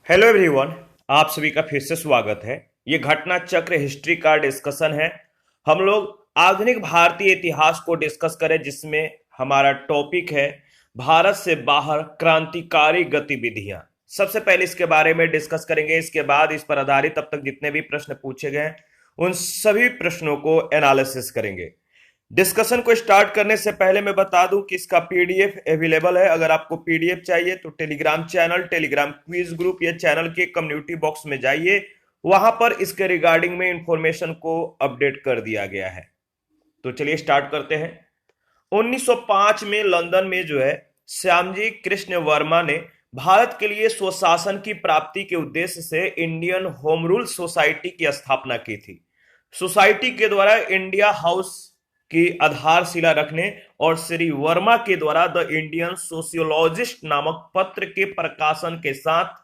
Hello everyone. आप सभी का फिर से स्वागत है। ये घटना चक्र हिस्ट्री का डिस्कशन है। हम लोग आधुनिक भारतीय इतिहास को डिस्कस करें, जिसमें हमारा टॉपिक है भारत से बाहर क्रांतिकारी गतिविधियां। सबसे पहले इसके बारे में डिस्कस करेंगे, इसके बाद इस पर आधारित अब तक जितने भी प्रश्न पूछे गए हैं उन सभी प्रश्नों को एनालिसिस करेंगे। डिस्कशन को स्टार्ट करने से पहले मैं बता दूं कि इसका पीडीएफ अवेलेबल है। अगर आपको पीडीएफ चाहिए तो Telegram channel, Telegram quiz group या चैनल के कम्युनिटी बॉक्स में जाइए, वहां पर इसके रिगार्डिंग में इंफॉर्मेशन को अपडेट कर दिया गया है। तो चलिए स्टार्ट करते हैं। 1905 में लंदन में श्यामजी कृष्ण वर्मा ने भारत के लिए स्वशासन की प्राप्ति के उद्देश्य से इंडियन होम रूल सोसाइटी की स्थापना की थी। सोसाइटी के द्वारा इंडिया हाउस की आधारशिला रखने और श्री वर्मा के द्वारा द इंडियन सोशियोलॉजिस्ट नामक पत्र के प्रकाशन के साथ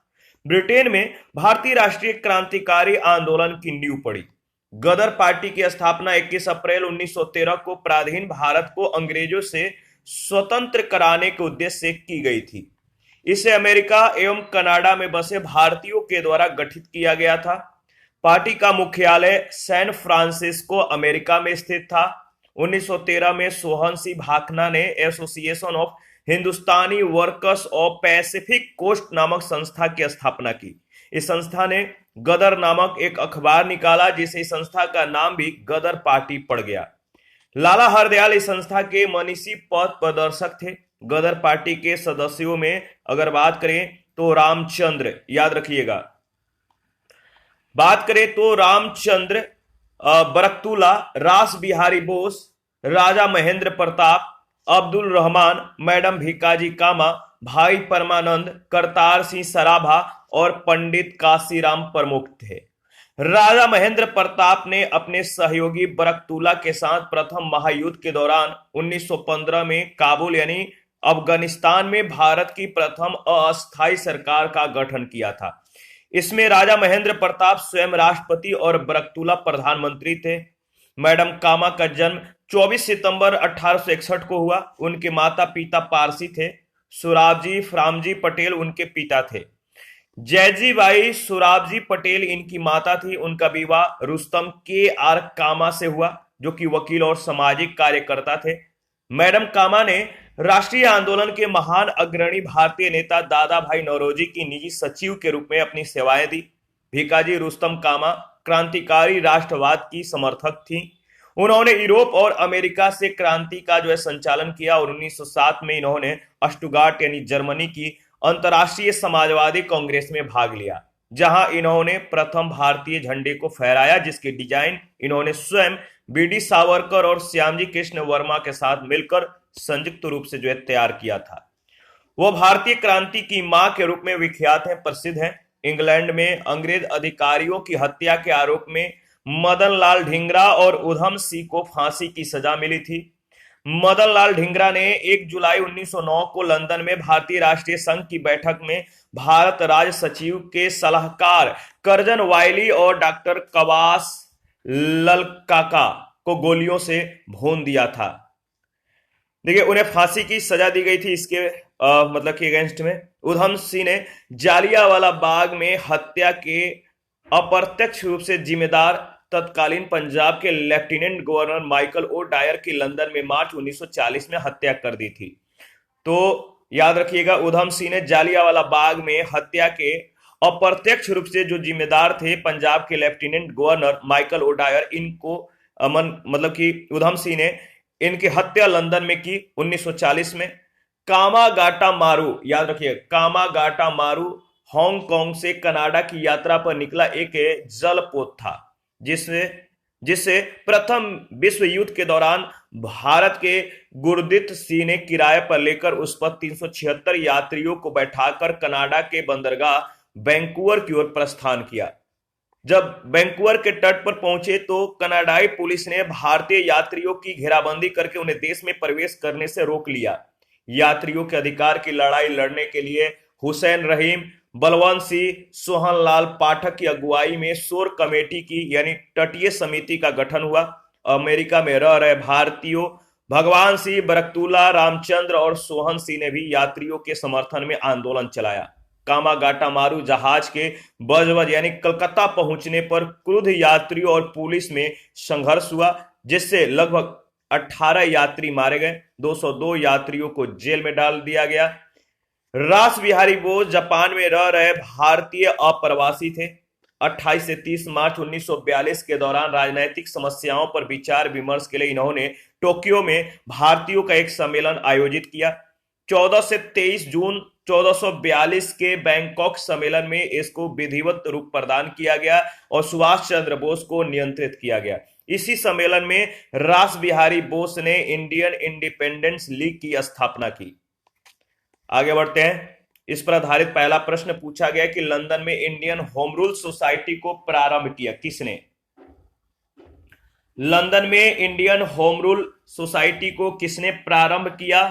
ब्रिटेन में भारतीय राष्ट्रीय क्रांतिकारी आंदोलन की नींव पड़ी। गदर पार्टी की स्थापना 21 अप्रैल 1913 को पराधीन भारत को अंग्रेजों से स्वतंत्र कराने के उद्देश्य से की गई थी। इसे अमेरिका एवं कनाडा में बसे भारतीयों के द्वारा गठित किया गया था। पार्टी का मुख्यालय सैन फ्रांसिस्को अमेरिका में स्थित था। 1913 में सोहन सी भाखना ने association of Hindustani workers of Pacific coast नामक संस्था की स्थापना की। इस संस्था ने गदर नामक एक अखबार निकाला, जिसे इस संस्था का नाम भी गदर पार्टी पड़ गया। लाला हरदयाल इस संस्था के मनीषी पथ प्रदर्शक थे। गदर पार्टी के सदस्यों में अगर बात करें तो रामचंद्र, याद रखिएगा, बात करें तो रामचंद्र बरकतुल्ला, रास बिहारी बोस, राजा महेंद्र प्रताप, अब्दुल रहमान, मैडम भिकाजी कामा, भाई परमानंद, करतार सिंह सराभा और पंडित काशीराम प्रमुख थे। राजा महेंद्र प्रताप ने अपने सहयोगी बरकतुल्ला के साथ प्रथम महायुद्ध के दौरान 1915 में काबुल यानी अफगानिस्तान में भारत की प्रथम अस्थायी सरकार का गठन किया था। इसमें राजा महेंद्र प्रताप स्वयं राष्ट्रपति और बरकतुल्ला प्रधानमंत्री थे। मैडम कामा का जन्म 24 सितंबर 1861 को हुआ। उनके माता पिता पारसी थे। सुराबजी फ्रामजी पटेल उनके पिता थे। जयजी बाई सुराबजी पटेल इनकी माता थी। उनका विवाह रुस्तम के आर कामा से हुआ, जो कि वकील और सामाजिक कार्यकर्ता थे। मैडम कामा ने राष्ट्रीय आंदोलन के महान अग्रणी भारतीय नेता दादा भाई नौरोजी की निजी सचिव के रूप में अपनी सेवाएं दी। भिकाजी रुस्तम कामा क्रांतिकारी राष्ट्रवाद की समर्थक थी। उन्होंने यूरोप और अमेरिका से क्रांति का संचालन किया और 1907 में इन्होंने स्टुटगार्ट यानी जर्मनी की अंतर्राष्ट्रीय समाजवादी कांग्रेस में भाग लिया, जहां इन्होंने प्रथम भारतीय झंडे को फहराया, जिसके डिजाइन इन्होंने स्वयं बीडी सावरकर और श्यामजी कृष्ण वर्मा के साथ मिलकर संयुक्त रूप से तैयार किया था। वो भारतीय क्रांति की मां के रूप में विख्यात हैं, प्रसिद्ध हैं। इंग्लैंड में अंग्रेज अधिकारियों की हत्या के आरोप में मदन लाल ढींगरा और उधम सिंह को फांसी की सजा मिली थी। मदन लाल ढींगरा ने 1 जुलाई 1909 को लंदन में भारतीय राष्ट्रीय संघ की बैठक में भारत राज सचिव के सलाहकार करजन वायली और डॉक्टर कवास ललकाका को गोलियों से भून दिया था। देखिए, उन्हें फांसी की सजा दी गई थी। इसके मतलब के अगेंस्ट में उधम सिंह ने जालियांवाला बाग में हत्या के अप्रत्यक्ष रूप से जिम्मेदार तत्कालीन पंजाब के lieutenant governor Michael O'Dwyer की लंदन में मार्च 1940 में हत्या कर दी थी। तो याद रखिएगा, उधम सिंह ने जालियांवाला बाग में हत्या के अप्रत्यक्ष रूप से जो जिम्मेदार थे पंजाब के lieutenant governor Michael O'Dwyer, इनको मतलब कि उधम सिंह ने इनकी हत्या लंदन में की 1940 में। कामागाटा मारू, याद रखिए, कामागाटा मारू हांगकांग से कनाडा की यात्रा पर निकला एक जलपोत था, जिससे प्रथम विश्व युद्ध के दौरान भारत के गुरदीप सिंह ने किराए पर लेकर उस पर 376 यात्रियों को बैठाकर कनाडा के बंदरगाह वैंकूवर की ओर प्रस्थान किया। जब वैंकूवर के तट पर पहुंचे तो कनाडाई पुलिस ने भारतीय यात्रियों की घेराबंदी करके उन्हें देश में प्रवेश करने से रोक लिया। यात्रियों के अधिकार की लड़ाई लड़ने के लिए हुसैन रहीम, बलवंत सिंह, सोहन लाल पाठक की अगुवाई में शोर कमेटी की यानी तटीय समिति का गठन हुआ। अमेरिका में रह रहे भारतीयों भगवान सिंह, बरकतुल्ला, रामचंद्र और सोहन सिंह ने भी यात्रियों के समर्थन में आंदोलन चलाया। कामागाटामारू जहाज के बजबज यानी कलकत्ता पहुंचने पर क्रुद्ध यात्रियों और पुलिस में संघर्ष हुआ, जिससे लगभग 18 यात्री मारे गए, 202 यात्रियों को जेल में डाल दिया गया। रास बिहारी बोस जापान में रह रहे भारतीय अप्रवासी थे। 28 से 30 मार्च 1942 के दौरान राजनीतिक समस्याओं पर विचार विमर्श के लिए इन्होंने टोक्यो में भारतीयों का एक सम्मेलन आयोजित किया। 14 से 23 जून 1442 के बैंकॉक सम्मेलन में इसको विधिवत रूप प्रदान किया गया और सुभाष चंद्र बोस को नियंत्रित किया गया। इसी सम्मेलन में रास बिहारी बोस ने इंडियन इंडिपेंडेंस लीग की स्थापना की। आगे बढ़ते हैं। इस पर आधारित पहला प्रश्न पूछा गया कि लंदन में इंडियन होम रूल सोसाइटी को प्रारंभ किया किसने? लंदन में इंडियन होम रूल सोसाइटी को किसने प्रारंभ किया?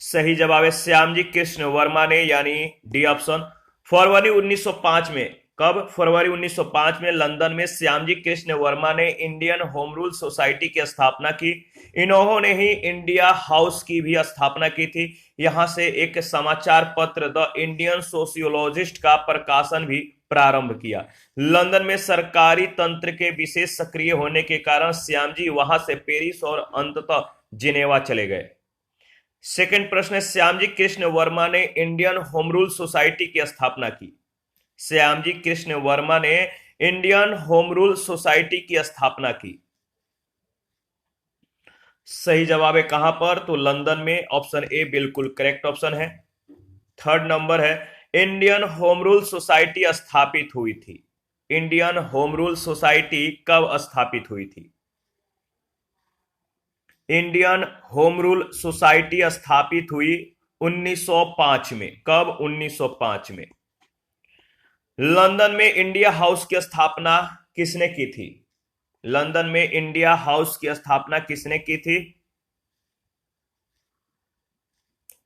सही जवाब है श्यामजी कृष्ण वर्मा ने, यानी डी ऑप्शन। फरवरी 1905 में, कब? फरवरी 1905 में लंदन में श्यामजी कृष्ण वर्मा ने इंडियन होम रूल सोसाइटी की स्थापना की। इन्होंने ही इंडिया हाउस की भी स्थापना की थी। यहां से एक समाचार पत्र द इंडियन सोशियोलॉजिस्ट का प्रकाशन भी प्रारंभ किया। लंदन में सरकारी तंत्र के विशेष सक्रिय होने के कारण श्यामजी वहां से पेरिस और अंततः जिनेवा चले गए। सेकंड प्रश्न है, श्यामजी कृष्ण वर्मा ने इंडियन होम रूल सोसाइटी की स्थापना की। श्यामजी कृष्ण वर्मा ने इंडियन होम रूल सोसाइटी की स्थापना की। सही जवाब है कहां पर? तो लंदन में। ऑप्शन ए बिल्कुल करेक्ट ऑप्शन है। थर्ड नंबर है, इंडियन होम रूल सोसाइटी स्थापित हुई थी। इंडियन होम रूल सोसाइटी कब स्थापित हुई थी? इंडियन होम रूल सोसाइटी स्थापित हुई 1905 में। कब? 1905 में। लंदन में इंडिया हाउस की स्थापना किसने की थी? लंदन में इंडिया हाउस की स्थापना किसने की थी?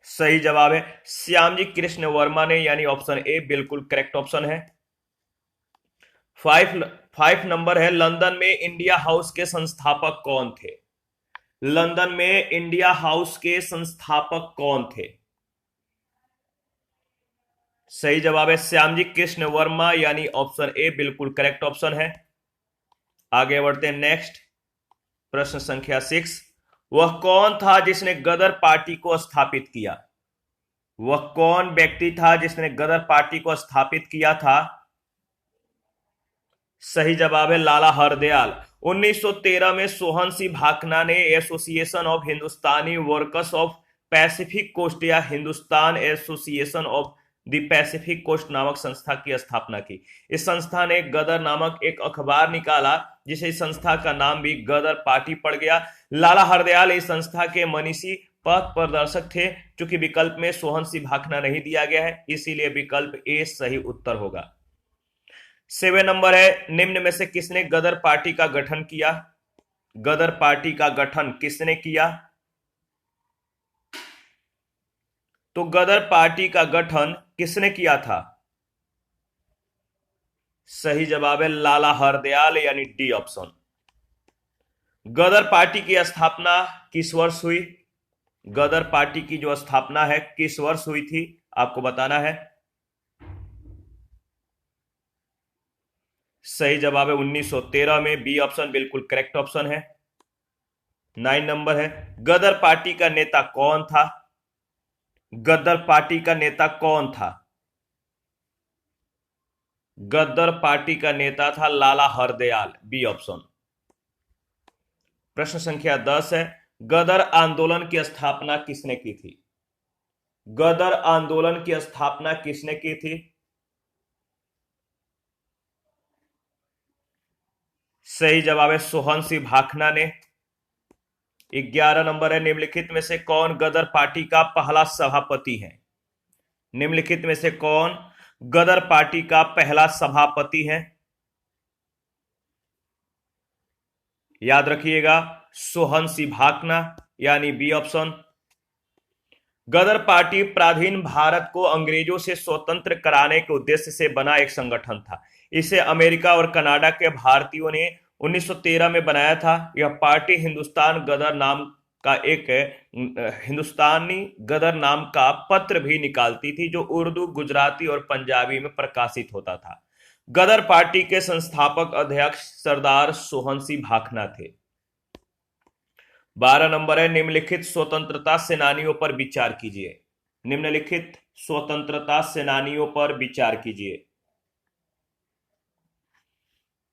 सही जवाब है श्यामजी कृष्ण वर्मा ने, यानी ऑप्शन ए बिल्कुल करेक्ट ऑप्शन है। फाइव नंबर है, लंदन में इंडिया हाउस के संस्थापक कौन थे? लंदन में इंडिया हाउस के संस्थापक कौन थे? सही जवाब है श्यामजी कृष्ण वर्मा, यानी ऑप्शन ए बिल्कुल करेक्ट ऑप्शन है। आगे बढ़ते हैं नेक्स्ट प्रश्न संख्या 6। वह कौन था जिसने गदर पार्टी को स्थापित किया? वह कौन व्यक्ति था जिसने गदर पार्टी को स्थापित किया था? सही जवाब है लाला हरदयाल। 1913 में सोहन सिंह भाखना ने association of Hindustani workers of Pacific coast या Hindustan association of the Pacific coast नामक संस्था की स्थापना की। इस संस्था ने गदर नामक एक अखबार निकाला, जिसे इस संस्था का नाम भी गदर पार्टी पड़ गया। लाला हरदयाल इस संस्था के मनीषी पथ प्रदर्शक थे। चूंकि विकल्प में सोहन सिंह भाखना नहीं दिया गया है, इसीलिए विकल्प ए सही उत्तर होगा। 7 नंबर है, निम्न में से किसने गदर पार्टी का गठन किया? गदर पार्टी का गठन किसने किया? तो गदर पार्टी का गठन किसने किया था? सही जवाब है लाला हरदयाल, यानी डी ऑप्शन। गदर पार्टी की स्थापना किस वर्ष हुई? गदर पार्टी की जो स्थापना है किस वर्ष हुई थी, आपको बताना है। सही जवाब है 1913 में, बी ऑप्शन बिल्कुल करेक्ट ऑप्शन है। 9 नंबर है, गदर पार्टी का नेता कौन था? गदर पार्टी का नेता कौन था? गदर पार्टी का नेता था लाला हरदयाल, बी ऑप्शन। प्रश्न संख्या 10 है, गदर आंदोलन की स्थापना किसने की थी? गदर आंदोलन की स्थापना किसने की थी? सही जवाब है सोहन सिंह भाखना ने। 11 नंबर है, निम्नलिखित में से कौन गदर पार्टी का पहला सभापति है? निम्नलिखित में से कौन गदर पार्टी का पहला सभापति है? याद रखिएगा सोहन सिंह भाखना, यानी बी ऑप्शन। गदर पार्टी प्राधीन भारत को अंग्रेजों से स्वतंत्र कराने के उद्देश्य से बना एक संगठन था। इसे अमेरिका और कनाडा के भारतीयों ने 1913 में बनाया था। यह पार्टी हिंदुस्तान गदर नाम का एक हिंदुस्तानी गदर नाम का पत्र भी निकालती थी, जो उर्दू, गुजराती और पंजाबी में प्रकाशित होता था। गदर पार्टी के संस्थापक अध्यक्ष सरदार सोहन सिंह भाखना थे। 12 नंबर है, निम्नलिखित स्वतंत्रता सेनानियों पर विचार कीजिए। निम्नलिखित स्वतंत्रता सेनानियों पर विचार कीजिए।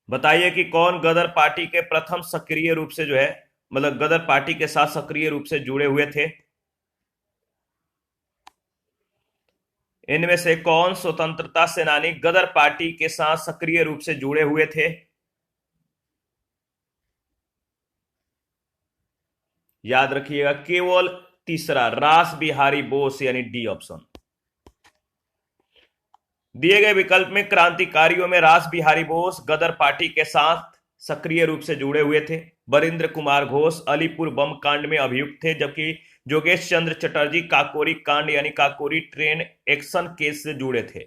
बताइए कि कौन गदर पार्टी के प्रथम सक्रिय रूप से जो है, मतलब गदर पार्टी के साथ सक्रिय रूप से जुड़े हुए थे। इनमें से कौन स्वतंत्रता सेनानी गदर पार्टी के साथ सक्रिय रूप से जुड़े हुए थे? याद रखिएगा, केवल तीसरा, रास बिहारी बोस, यानी डी ऑप्शन। दिए गए विकल्प में क्रांतिकारियों में रास बिहारी बोस गदर पार्टी के साथ सक्रिय रूप से जुड़े हुए थे। बरिंद्र कुमार घोष अलीपुर बम कांड में अभियुक्त थे, जबकि जोगेश चंद्र चटर्जी काकोरी कांड यानी काकोरी ट्रेन एक्शन केस से जुड़े थे।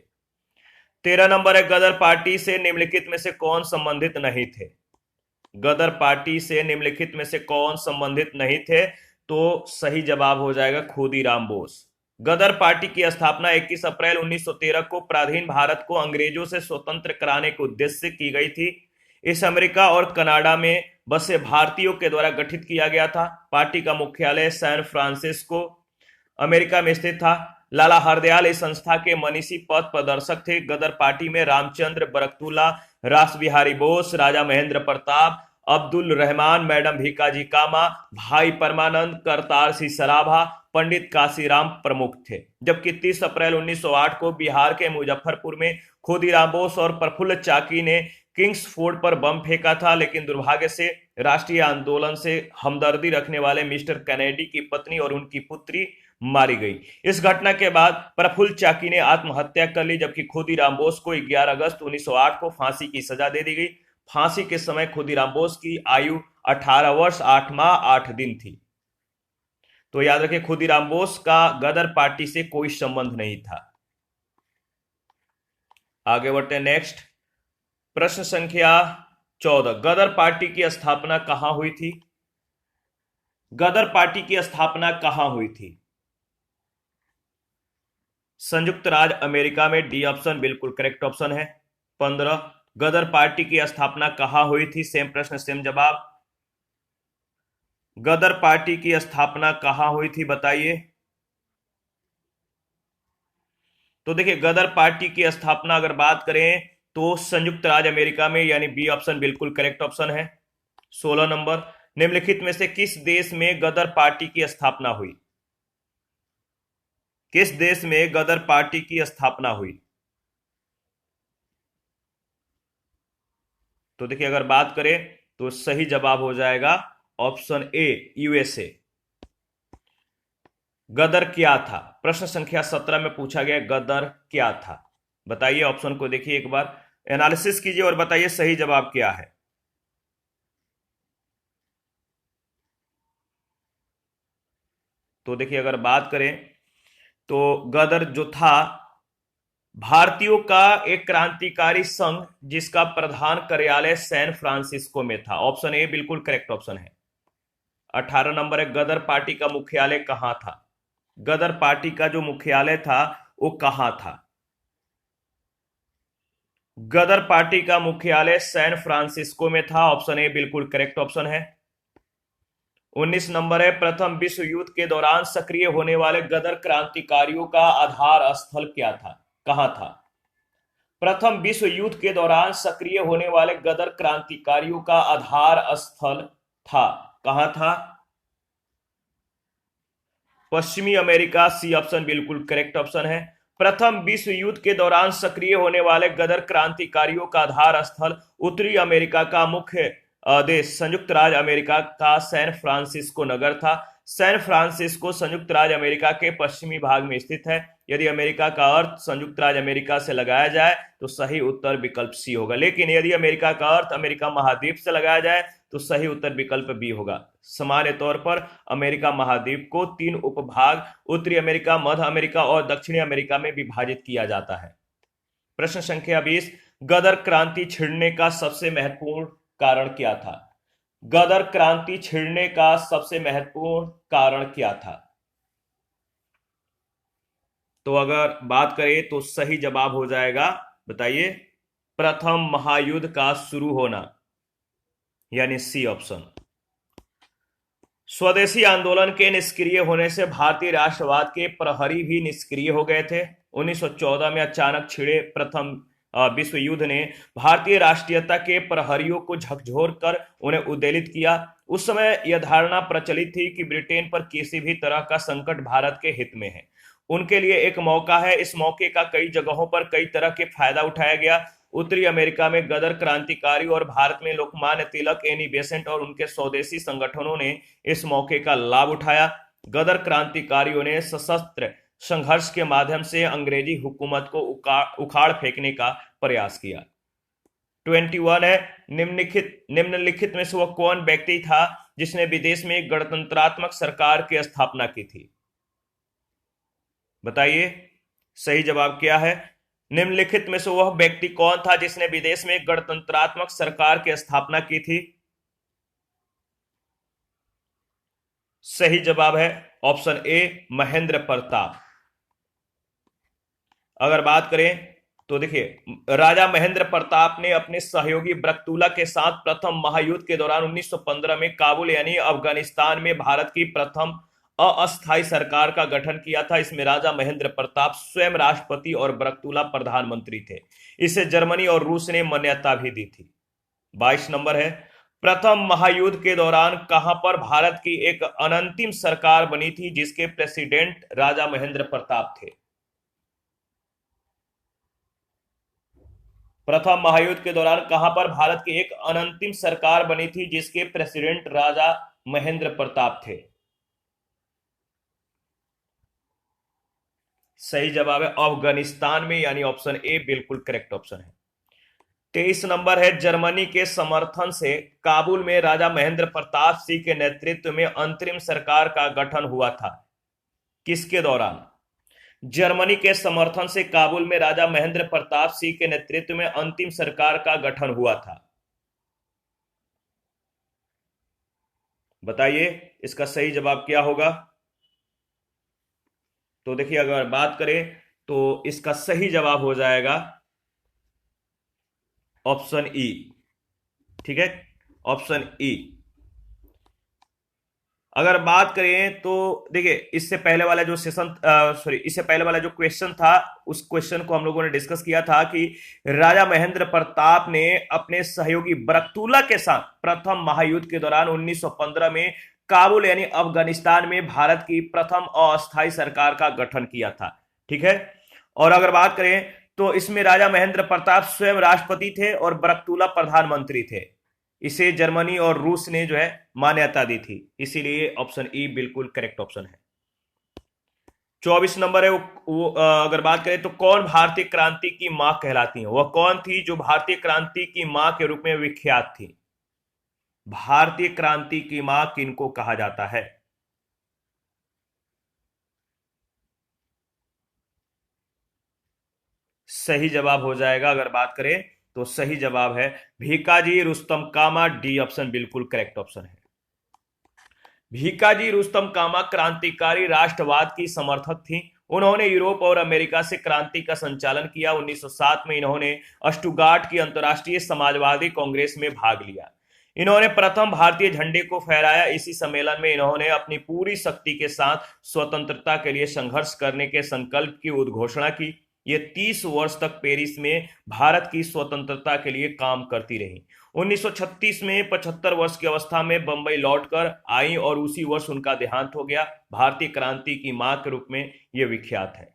13 नंबर है, गदर पार्टी से निम्नलिखित में से कौन संबंधित नहीं थे? गदर पार्टी से निम्नलिखित में से कौन संबंधित नहीं थे? तो सही जवाब हो जाएगा खुदीराम बोस। गदर पार्टी की स्थापना 21 अप्रैल 1913 को प्राधीन भारत को अंग्रेजों से स्वतंत्र कराने के उद्देश्य से की गई थी। इस अमेरिका और कनाडा में बसे भारतीयों के द्वारा गठित किया गया था। पार्टी का मुख्यालय सैन फ्रांसिस्को अमेरिका में स्थित था। लाला हरदयाल इस संस्था के मनीषी पथ प्रदर्शक थे। गदर पार्टी में रामचंद्र बरकतुल्ला, रास बिहारी बोस, राजा महेंद्र प्रताप, अब्दुल रहमान, मैडम भीकाजी कामा, भाई परमानंद, करतार सिंह सराभा, पंडित काशीराम प्रमुख थे। जबकि 30 अप्रैल 1908 को बिहार के मुजफ्फरपुर में खुदीराम बोस और प्रफुल्ल चाकी ने किंग्स फोर्ड पर बम फेंका था, लेकिन दुर्भाग्य से राष्ट्रीय आंदोलन से हमदर्दी रखने वाले मिस्टर कैनेडी की पत्नी और उनकी पुत्री मारी गई। इस घटना के बाद प्रफुल्ल चाकी ने आत्महत्या कर ली, जबकि खुदीराम बोस को 11 अगस्त 1908 को फांसी की सजा दे दी गई। फांसी के समय खुदीराम बोस की आयु 18 वर्ष 8 माह 8 दिन थी। तो याद रखें, खुदीराम बोस का गदर पार्टी से कोई संबंध नहीं था। आगे बढ़ते हैं नेक्स्ट प्रश्न संख्या 14। गदर पार्टी की स्थापना कहां हुई थी? गदर पार्टी की स्थापना कहां हुई थी? संयुक्त राज्य अमेरिका में, डी ऑप्शन बिल्कुल करेक्ट ऑप्शन है। 15, गदर पार्टी की स्थापना कहां हुई थी? सेम प्रश्न सेम जवाब। गदर पार्टी की स्थापना कहां हुई थी बताइए। तो देखिए, गदर पार्टी की स्थापना अगर बात करें तो संयुक्त राज्य अमेरिका में, यानी बी ऑप्शन बिल्कुल करेक्ट ऑप्शन है। 16 नंबर, निम्नलिखित में से किस देश में गदर पार्टी की स्थापना हुई? किस देश में गदर पार्टी की स्थापना हुई? तो देखिए, अगर बात करें तो सही जवाब हो जाएगा ऑप्शन ए, यूएसए। गदर क्या था? प्रश्न संख्या 17 में पूछा गया गदर क्या था। बताइए, ऑप्शन को देखिए एक बार, एनालिसिस कीजिए और बताइए सही जवाब क्या है। तो देखिए, अगर बात करें तो गदर जो था भारतीयों का एक क्रांतिकारी संघ, जिसका प्रधान कार्यालय सैन फ्रांसिस्को में था। ऑप्शन ए बिल्कुल करेक्ट ऑप्शन है। 18 नंबर है, गदर पार्टी का मुख्यालय कहां था? गदर पार्टी का जो मुख्यालय था वो कहां था? गदर पार्टी का मुख्यालय सैन फ्रांसिस्को में था। ऑप्शन ए बिल्कुल करेक्ट ऑप्शन है। 19 नंबर है, प्रथम विश्व युद्ध के दौरान सक्रिय होने वाले गदर क्रांतिकारियों का आधार स्थल क्या था? कहां था? प्रथम विश्व युद्ध के दौरान सक्रिय होने वाले गदर क्रांतिकारियों का आधार स्थल था, कहां था? पश्चिमी अमेरिका, सी ऑप्शन बिल्कुल करेक्ट ऑप्शन है। प्रथम विश्व युद्ध के दौरान सक्रिय होने वाले गदर क्रांतिकारियों का आधार स्थल उत्तरी अमेरिका का मुख्य देश संयुक्त राज्य अमेरिका का सैन फ्रांसिस्को नगर था। सैन फ्रांसिस्को संयुक्त राज्य अमेरिका के पश्चिमी भाग में स्थित है। यदि अमेरिका का अर्थ संयुक्त राज्य अमेरिका से लगाया जाए तो सही उत्तर विकल्प सी होगा, लेकिन यदि अमेरिका का अर्थ अमेरिका महाद्वीप से लगाया जाए तो सही उत्तर विकल्प बी होगा। सामान्य तौर पर अमेरिका महाद्वीप को 3 उपभाग उत्तरी अमेरिका, मध्य अमेरिका और दक्षिणी अमेरिका में विभाजित किया जाता है। प्रश्न संख्या 20, गदर क्रांति छिड़ने का सबसे महत्वपूर्ण कारण क्या था? गदर क्रांति छिड़ने का सबसे महत्वपूर्ण कारण क्या था? तो अगर बात करें तो सही जवाब हो जाएगा, बताइए, प्रथम महायुद्ध का शुरू होना, यानी सी ऑप्शन। स्वदेशी आंदोलन के निष्क्रिय होने से भारतीय राष्ट्रवाद के प्रहरी भी निष्क्रिय हो गए थे। 1914 में अचानक छिड़े प्रथम विश्व युद्ध ने भारतीय राष्ट्रीयता के प्रहरियों को झकझोर कर उन्हें उद्वेलित किया। उस समय यह धारणा प्रचलित थी कि ब्रिटेन पर किसी भी तरह का संकट भारत के हित में है, उनके लिए एक मौका है। इस मौके का कई जगहों पर कई तरह के फायदा उठाया गया। उत्तरी अमेरिका में गदर क्रांतिकारी और भारत में लोकमान्य तिलक, एनी बेसेंट और उनके स्वदेशी संगठनों ने इस मौके का लाभ उठाया। गदर क्रांतिकारियों ने सशस्त्र संघर्ष के माध्यम से अंग्रेजी हुकूमत को उखाड़ फेंकने का प्रयास किया। 21 है, निम्नलिखित में से वह कौन व्यक्ति था जिसने विदेश में गणतंत्रात्मक सरकार की स्थापना की थी? बताइए, सही जवाब क्या है? निम्नलिखित में से वह व्यक्ति कौन था जिसने विदेश में गणतंत्रात्मक सरकार की स्थापना की थी? सही जवाब है ऑप्शन ए, महेंद्र प्रताप। अगर बात करें तो देखिए, राजा महेंद्र प्रताप ने अपने सहयोगी बरकतुल्ला के साथ प्रथम महायुद्ध के दौरान 1915 में काबुल यानी अफगानिस्तान में भारत की प्रथम अस्थायी सरकार का गठन किया था। इसमें राजा महेंद्र प्रताप स्वयं राष्ट्रपति और बरकतुल्ला प्रधानमंत्री थे। इसे जर्मनी और रूस ने मान्यता भी दी थी। 22 नंबर है, प्रथम महायुद्ध के दौरान कहां पर भारत की एक अनंतिम सरकार बनी थी जिसके प्रेसिडेंट राजा महेंद्र प्रताप थे? प्रथम महायुद्ध के दौरान कहां पर भारत की एक अनंतिम सरकार बनी थी जिसके प्रेसिडेंट राजा महेंद्र प्रताप थे? सही जवाब है अफगानिस्तान में, यानी ऑप्शन ए बिल्कुल करेक्ट ऑप्शन है। 23 नंबर है, जर्मनी के समर्थन से काबुल में राजा महेंद्र प्रताप सिंह के नेतृत्व में अंतरिम सरकार का गठन हुआ था, किसके दौरान? जर्मनी के समर्थन से काबुल में राजा महेंद्र प्रताप सिंह के नेतृत्व में अंतिम सरकार का गठन हुआ था। बताइए, इसका सही जवाब क्या होगा? तो देखिए, अगर बात करें तो इसका सही जवाब हो जाएगा ऑप्शन ई। ठीक है, ऑप्शन ई। अगर बात करें तो देखिए, इससे पहले वाला जो इससे पहले वाला जो क्वेश्चन था, उस क्वेश्चन को हम लोगों ने डिस्कस किया था कि राजा महेंद्र प्रताप ने अपने सहयोगी बरकतुल्ला के साथ प्रथम महायुद्ध के दौरान 1915 में काबुल यानी अफगानिस्तान में भारत की प्रथम अस्थायी सरकार का गठन किया था। ठीक है, और अगर बात करें तो इसमें राजा महेंद्र प्रताप स्वयं राष्ट्रपति थे और बरकतुल्ला प्रधानमंत्री थे। इसे जर्मनी और रूस ने जो है मान्यता दी थी, इसीलिए ऑप्शन ई बिल्कुल करेक्ट ऑप्शन है। 24 नंबर है, अगर बात करें तो कौन भारतीय क्रांति की मां कहलाती है? वह कौन थी जो भारतीय क्रांति की मां के रूप में विख्यात थी? भारतीय क्रांति की मां किनको कहा जाता है? सही जवाब हो जाएगा, अगर बात करें तो सही जवाब है भीकाजी रुस्तम कामा, डी ऑप्शन बिल्कुल करेक्ट ऑप्शन है। भीकाजी रुस्तम कामा क्रांतिकारी राष्ट्रवाद की समर्थक थी। उन्होंने यूरोप और अमेरिका से क्रांति का संचालन किया। 1907 में इन्होंने स्टुगार्ट की अंतर्राष्ट्रीय समाजवादी कांग्रेस में भाग लिया। इन्होंने प्रथम भारतीय झंडे को फहराया। इसी सम्मेलन में इन्होंने अपनी पूरी शक्ति के साथ स्वतंत्रता के लिए संघर्ष करने के संकल्प की उद्घोषणा की। ये 30 वर्ष तक पेरिस में भारत की स्वतंत्रता के लिए काम करती रही। 1936 में 75 वर्ष की अवस्था में बंबई लौटकर आई और उसी वर्ष उनका देहांत हो गया। भारतीय क्रांति की मां के रूप में यह विख्यात है।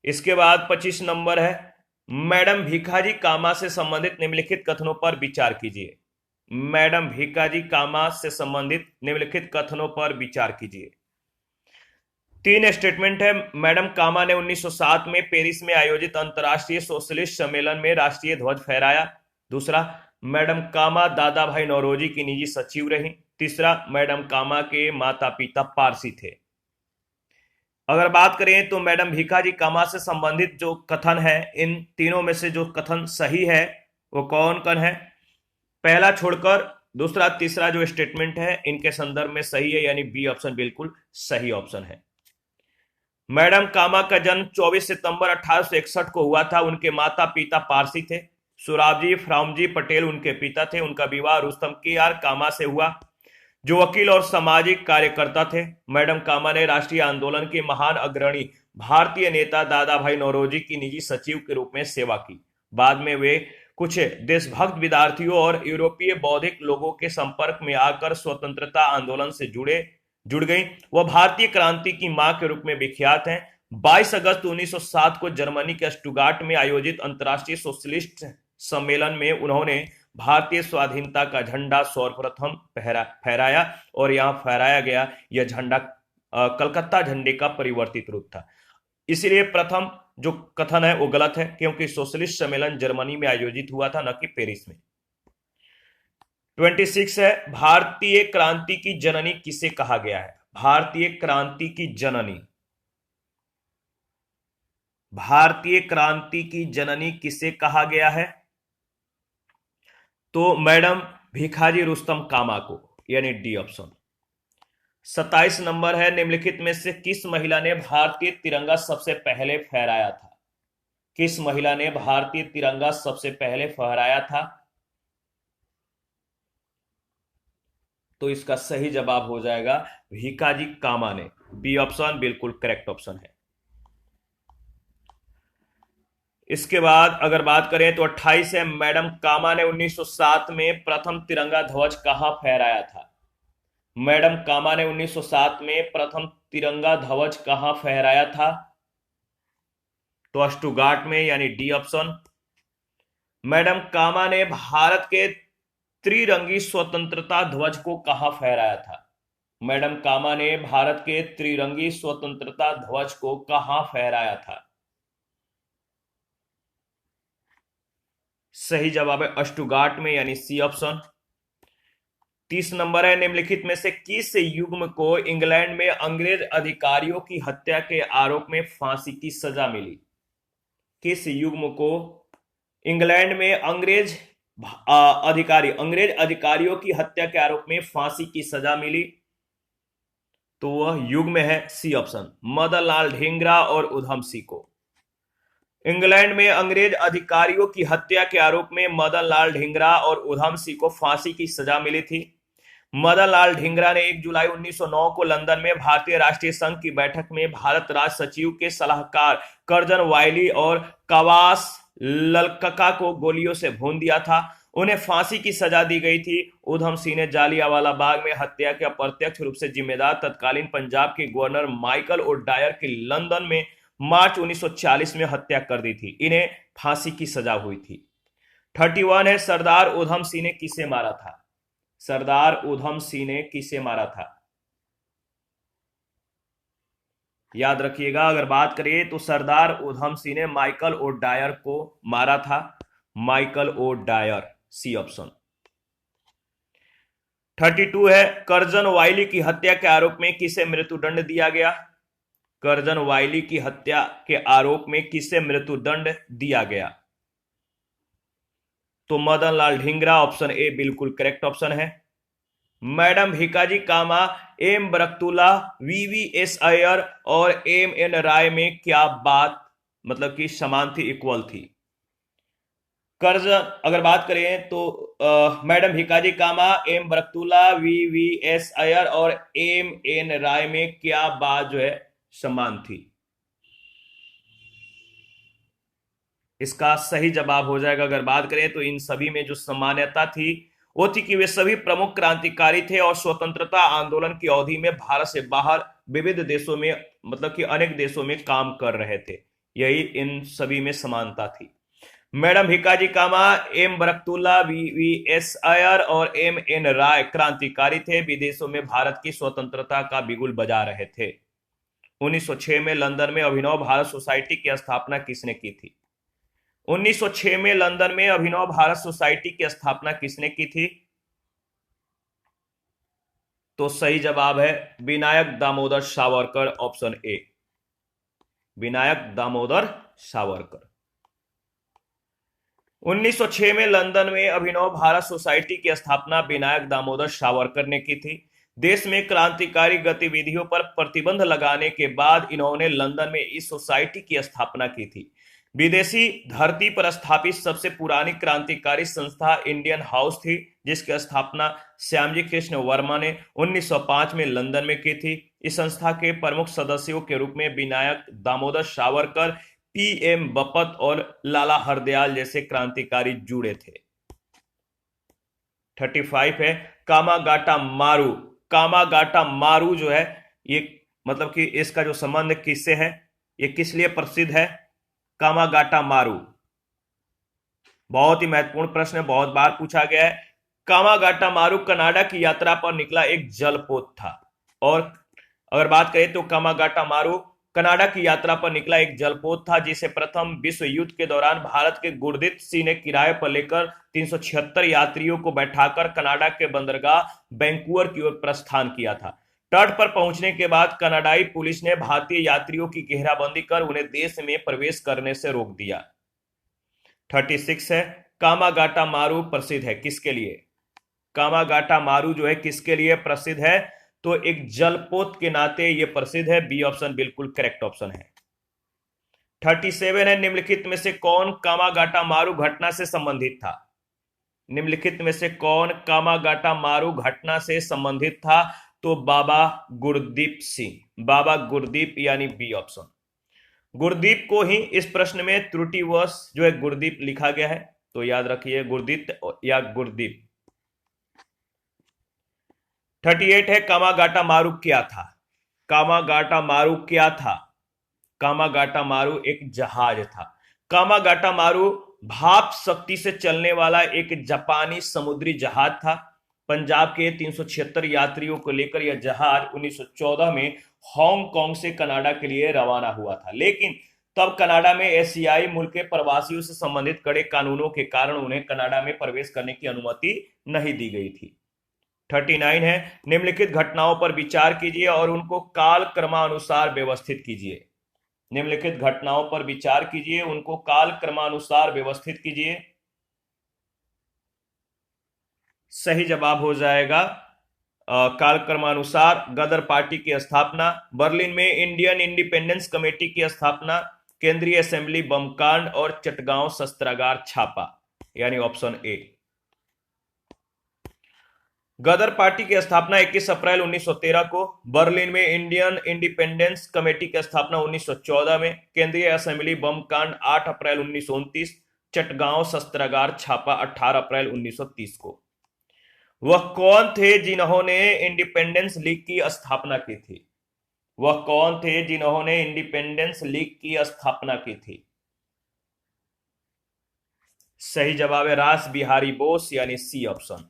इसके बाद 25 नंबर है, मैडम भीकाजी कामा से संबंधित निम्नलिखित कथनों पर विचार कीजिए। मैडम भीकाजी कामा से संबंधित निम्नलिखित कथनों पर विचार कीजिए। 3 स्टेटमेंट है। मैडम कामा ने 1907 में पेरिस में आयोजित अंतर्राष्ट्रीय सोशलिस्ट सम्मेलन में राष्ट्रीय ध्वज फहराया। दूसरा, मैडम कामा दादा भाई नौरोजी की निजी सचिव रही। तीसरा, मैडम कामा के माता पिता पारसी थे। अगर बात करें तो मैडम भीकाजी कामा से संबंधित जो कथन है, इन तीनों में से जो कथन सही है वो कौन कौन है? पहला छोड़कर दूसरा तीसरा जो स्टेटमेंट है इनके संदर्भ में सही है, यानी बी ऑप्शन बिल्कुल सही ऑप्शन है। मैडम कामा का जन्म 24 सितंबर 1861 को हुआ था। उनके माता पिता पारसी थे। सुराबजी फ्रामजी पटेल उनके पिता थे। उनका विवाह रुस्तम के.आर. कामा से हुआ, जो वकील और सामाजिक कार्यकर्ता थे। मैडम कामा ने राष्ट्रीय आंदोलन के महान अग्रणी भारतीय नेता दादा भाई नौरोजी की निजी सचिव के रूप में सेवा की। बाद में वे कुछ देशभक्त विद्यार्थियों और यूरोपीय बौद्धिक लोगों के संपर्क में आकर स्वतंत्रता आंदोलन से जुड़ गई। वह भारतीय क्रांति की मां के रूप में विख्यात हैं। 22 अगस्त 1907 को जर्मनी के स्टुगार्ट में आयोजित अंतर्राष्ट्रीय सोशलिस्ट सम्मेलन में उन्होंने भारतीय स्वाधीनता का झंडा सर्वप्रथम फहराया और यहां फहराया गया यह झंडा कलकत्ता झंडे का परिवर्तित रूप था। इसलिए प्रथम जो कथन है वो गलत है, क्योंकि सोशलिस्ट सम्मेलन जर्मनी में आयोजित हुआ था, न कि पेरिस में। 26 है, भारतीय क्रांति की जननी किसे कहा गया है? भारतीय क्रांति की जननी, भारतीय क्रांति की जननी किसे कहा गया है? तो मैडम भिखाजी रुस्तम कामा को, यानी डी ऑप्शन। 27 नंबर है, निम्नलिखित में से किस महिला ने भारतीय तिरंगा सबसे पहले फहराया था? किस महिला ने भारतीय तिरंगा सबसे पहले फहराया था? तो इसका सही जवाब हो जाएगा भिखाजी कामा ने। बी ऑप्शन बिल्कुल करेक्ट ऑप्शन है। इसके बाद अगर बात करें तो 28 है, मैडम कामा ने 1907 में प्रथम तिरंगा ध्वज कहां फहराया था? मैडम कामा ने 1907 में प्रथम तिरंगा ध्वज कहां फहराया था? तो स्टुगार्ट में, यानी डी ऑप्शन। मैडम कामा ने भारत के त्रिरंगी स्वतंत्रता ध्वज को कहां फहराया था? मैडम कामा ने भारत के त्रिरंगी स्वतंत्रता ध्वज को कहां फहराया था? सही जवाब है स्टुगार्ट में, यानी सी ऑप्शन। 30 नंबर है, निम्नलिखित में से किस युग्म को इंग्लैंड में अंग्रेज अधिकारियों की हत्या के आरोप में फांसी की सजा मिली? किस युग्म को इंग्लैंड में अंग्रेज अधिकारियों की हत्या के आरोप में फांसी की सजा मिली? तो वह युग्म है सी ऑप्शन, मदन लाल ढींगरा और उधम सिंह को। इंग्लैंड में अंग्रेज अधिकारियों की हत्या के आरोप में मदन लाल ढींगरा और उधम सिंह को फांसी की सजा मिली थी। मदन लाल ढींगरा ने 1 जुलाई 1909 को लंदन में भारतीय राष्ट्रीय संघ की बैठक में भारत राज सचिव के सलाहकार कर्जन वायली और कवास ललकका को गोलियों से भून दिया था। उन्हें फांसी की सजा दी गई थी। उधम सिंह ने जालियांवाला बाग में हत्या के अप्रत्यक्ष रूप से जिम्मेदार तत्कालीन पंजाब के गवर्नर माइकल ओ डायर की लंदन में मार्च 1940 में हत्या कर दी थी। इन्हें फांसी की सजा हुई थी। 31 है, सरदार उधम सिंह ने किसे मारा था? सरदार उधम सिंह ने किसे मारा था? याद रखिएगा, अगर बात करें तो सरदार उधम सिंह ने माइकल ओ डायर को मारा था। Michael O'Dwyer, C option. 32 है, कर्जन वायली की हत्या के आरोप में किसे मृत्युदंड दिया गया? कर्जन वायली की हत्या के आरोप में किसे मृत्युदंड दिया गया? तो मदन लाल ढींगरा, ऑप्शन ए बिल्कुल करेक्ट ऑप्शन है। मैडम भिखाजी कामा, एम बरकतुल्ला, वीवीएस अय्यर और एम एन राय में क्या बात मतलब कि समान थी, इक्वल थी? कर्ज अगर बात करें तो मैडम भिखाजी कामा, एम बरकतुल्ला, वीवीएस अय्यर और एम एन राय में क्या बात जो है समान थी? इसका सही जवाब हो जाएगा, अगर बात करें तो इन सभी में जो समानता थी वो थी कि वे सभी प्रमुख क्रांतिकारी थे और स्वतंत्रता आंदोलन की अवधि में भारत से बाहर विविध देशों में मतलब कि अनेक देशों में काम कर रहे थे। यही इन सभी में समानता थी। मैडम भिखाजी कामा, एम बरकतुल्ला, वीवीएस अय्यर और एम एन राय क्रांतिकारी थे, विदेशों में भारत की स्वतंत्रता का बिगुल बजा रहे थे। 1906 में लंदन में अभिनव भारत सोसाइटी की स्थापना किसने की थी? 1906 में लंदन में अभिनव भारत सोसाइटी की स्थापना किसने की थी? तो सही जवाब है विनायक दामोदर सावरकर, ऑप्शन ए, विनायक दामोदर सावरकर। 1906 में लंदन में अभिनव भारत सोसाइटी की स्थापना विनायक दामोदर सावरकर ने की थी। देश में क्रांतिकारी गतिविधियों पर प्रतिबंध लगाने के बाद इन्होंने लंदन में इस सोसाइटी की स्थापना की थी। विदेशी धरती पर स्थापित सबसे पुरानी क्रांतिकारी संस्था इंडियन हाउस थी, जिसकी स्थापना श्यामजी कृष्ण वर्मा ने 1905 में लंदन में की थी। इस संस्था के प्रमुख सदस्यों के रूप में विनायक दामोदर सावरकर, पीएम बपत और लाला हरदयाल जैसे क्रांतिकारी जुड़े थे। 35 है कामागाटा मारू। कामागाटा मारू जो है ये मतलब कि इसका जो संबंध किससे है, ये किस लिए प्रसिद्ध है? कामागाटा मारू बहुत ही महत्वपूर्ण प्रश्न है, बहुत बार पूछा गया है। कामागाटा मारू कनाडा की यात्रा पर निकला एक जलपोत था। और अगर बात करें तो कामागाटा मारू कनाडा की यात्रा पर निकला एक जलपोत था, जिसे प्रथम विश्व युद्ध के दौरान भारत के गुरदीप सिंह ने किराए पर लेकर 376 यात्रियों को बैठाकर कनाडा के बंदरगाह वैंकूवर की ओर प्रस्थान किया था। तट पर पहुंचने के बाद कनाडाई पुलिस ने भारतीय यात्रियों की घेराबंदी कर उन्हें देश में प्रवेश करने से रोक दिया। 36 है कामागाटा मारू प्रसिद्ध है किसके लिए? कामागाटा मारू जो है किसके लिए प्रसिद्ध है? तो एक जलपोत के नाते यह प्रसिद्ध है। बी ऑप्शन बिल्कुल करेक्ट ऑप्शन है। 37 है निम्नलिखित में से कौन कामागाटा मारू घटना से संबंधित था? निम्नलिखित में से कौन कामागाटा मारू घटना से संबंधित था? तो बाबा गुरदीप सिंह। बाबा गुरदीप यानी बी ऑप्शन। गुरदीप को ही इस प्रश्न में त्रुटिवश जो है गुरदीप लिखा गया है, तो याद रखिए गुरदीप या गुरदीप। 38 है कामागाटा मारू क्या था? कामागाटा मारू क्या था? कामागाटा मारू एक जहाज था। कामागाटा मारू भाप शक्ति से चलने वाला एक जापानी समुद्री जहाज था। पंजाब के 376 यात्रियों को लेकर यह जहाज 1914 में हांगकांग से कनाडा के लिए रवाना हुआ था, लेकिन तब कनाडा में एशियाई मुल्क के प्रवासियों से संबंधित कड़े कानूनों के कारण उन्हें कनाडा में प्रवेश करने की अनुमति नहीं दी गई थी। 39 है निम्नलिखित घटनाओं पर विचार कीजिए और उनको काल क्रमानुसार व्यवस्थित कीजिए। निम्नलिखित घटनाओं पर विचार कीजिए, उनको काल क्रमानुसार व्यवस्थित कीजिए। सही जवाब हो जाएगा कालक्रमानुसार गदर पार्टी की स्थापना, बर्लिन में इंडियन इंडिपेंडेंस कमेटी की स्थापना, केंद्रीय असेंबली बम कांड और चटगांव शस्त्रागार छापा, यानी ऑप्शन ए। गदर पार्टी की स्थापना 21 अप्रैल 1913 को, बर्लिन में इंडियन इंडिपेंडेंस कमेटी की स्थापना 1914 में, केंद्रीय असेंबली बम कांड 8 अप्रैल 1929, चटगांव शस्त्रागार छापा 18 अप्रैल 1930 को। वह कौन थे जिन्होंने इंडिपेंडेंस लीग की स्थापना की थी? वह कौन थे जिन्होंने इंडिपेंडेंस लीग की स्थापना की थी? सही जवाब है रास बिहारी बोस, यानी सी ऑप्शन।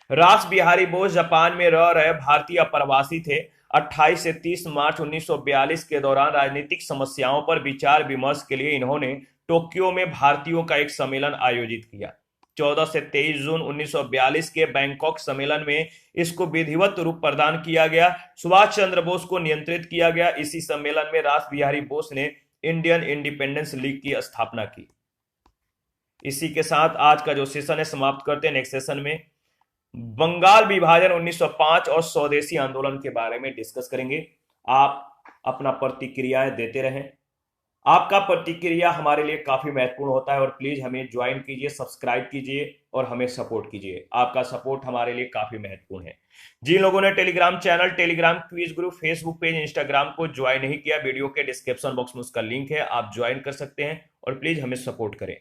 रास बिहारी बोस जापान में रह रहे भारतीय प्रवासी थे। 28 से 30 मार्च 1942 के दौरान राजनीतिक समस्याओं पर विचार विमर्श के लिए इन्होंने टोक्यो में भारतीयों का एक सम्मेलन आयोजित किया। 14 से 23 जून 1942 के बैंकॉक सम्मेलन में इसको विधिवत रूप प्रदान किया गया। सुभाष चंद्र बोस को नियंत्रित किया गया। इसी सम्मेलन में रास बिहारी बोस ने इंडियन इंडिपेंडेंस लीग की स्थापना की। इसी के साथ आज का जो सेशन है समाप्त करते हैं। नेक्स्ट सेशन में बंगाल विभाजन 1905 और स्वदेशी आंदोलन के बारे में डिस्कस करेंगे। आप अपना प्रतिक्रियाएं देते रहें। आपका प्रतिक्रिया हमारे लिए काफी महत्वपूर्ण होता है और प्लीज हमें ज्वाइन कीजिए, सब्सक्राइब कीजिए और हमें सपोर्ट कीजिए। आपका सपोर्ट हमारे लिए काफी महत्वपूर्ण है। जिन लोगों ने Telegram channel, Telegram quiz group, Facebook page, Instagram को ज्वाइन नहीं किया, वीडियो के डिस्क्रिप्शन बॉक्स में उसका लिंक है, आप ज्वाइन कर सकते हैं और प्लीज हमें सपोर्ट करें।